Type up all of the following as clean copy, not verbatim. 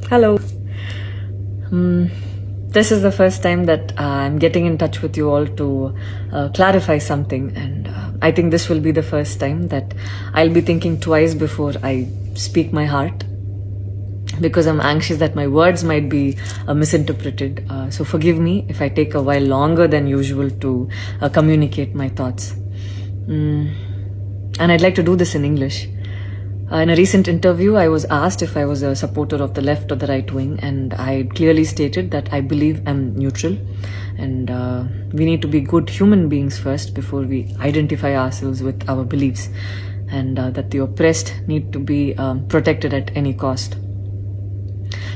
Hello. This is the first time that I'm getting in touch with you all to clarify something, and I think this will be the first time that I'll be thinking twice before I speak my heart, because I'm anxious that my words might be misinterpreted. So forgive me if I take a while longer than usual to communicate my thoughts. And I'd like to do this in English. In a recent interview, I was asked if I was a supporter of the left or the right wing, and I clearly stated that I believe I'm neutral, and we need to be good human beings first before we identify ourselves with our beliefs, and that the oppressed need to be protected at any cost.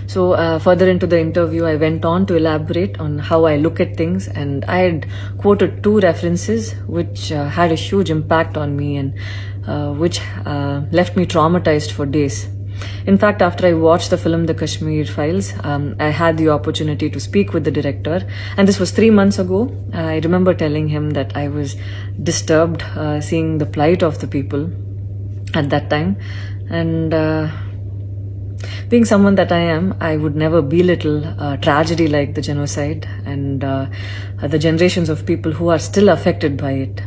So further into the interview, I went on to elaborate on how I look at things, and I had quoted two references which had a huge impact on me and which left me traumatized for days. In fact, after I watched the film The Kashmir Files, I had the opportunity to speak with the director, and this was 3 months ago. I remember telling him that I was disturbed seeing the plight of the people at that time, and being someone that I am, I would never belittle tragedy like the genocide and the generations of people who are still affected by it.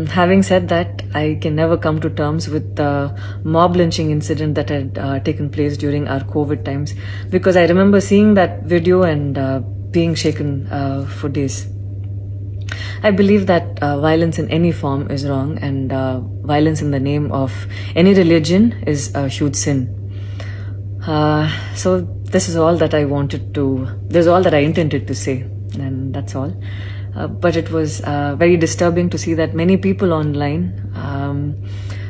Having said that, I can never come to terms with the mob lynching incident that had taken place during our COVID times, because I remember seeing that video and being shaken for days. I believe that violence in any form is wrong, and violence in the name of any religion is a huge sin. So this is all that I intended to say, and that's all. But it was very disturbing to see that many people online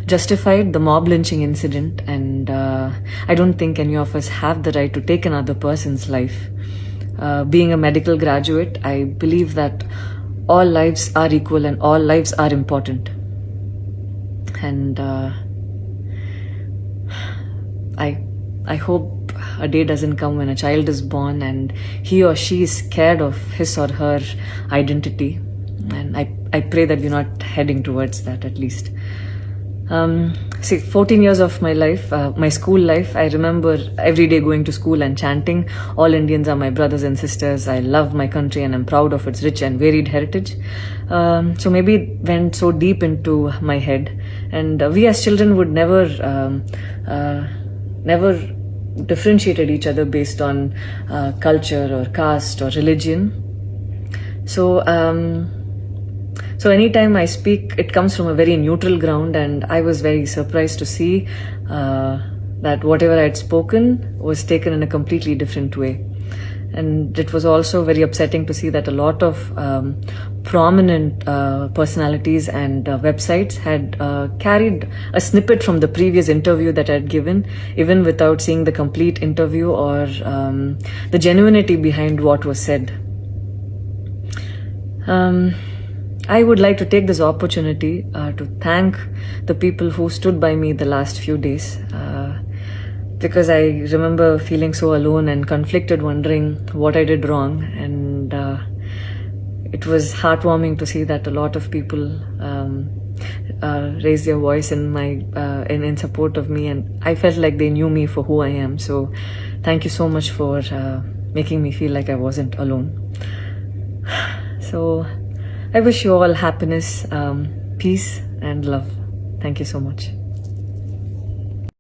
justified the mob lynching incident, and I don't think any of us have the right to take another person's life. Being a medical graduate, I believe that all lives are equal and all lives are important. And I hope a day doesn't come when a child is born and he or she is scared of his or her identity. And I pray that we're not heading towards that, at least. 14 years of my life, my school life, I remember every day going to school and chanting, "All Indians are my brothers and sisters. I love my country and I'm proud of its rich and varied heritage." So maybe it went so deep into my head. And we as children would never differentiated each other based on culture or caste or religion. So anytime I speak, it comes from a very neutral ground, and I was very surprised to see that whatever I had spoken was taken in a completely different way. And it was also very upsetting to see that a lot of prominent personalities and websites had carried a snippet from the previous interview that I had given, even without seeing the complete interview or the genuinity behind what was said. I would like to take this opportunity to thank the people who stood by me the last few days, because I remember feeling so alone and conflicted, wondering what I did wrong. And it was heartwarming to see that a lot of people raised their voice in support of me, and I felt like they knew me for who I am. So thank you so much for making me feel like I wasn't alone. So I wish you all happiness, peace and love. Thank you so much.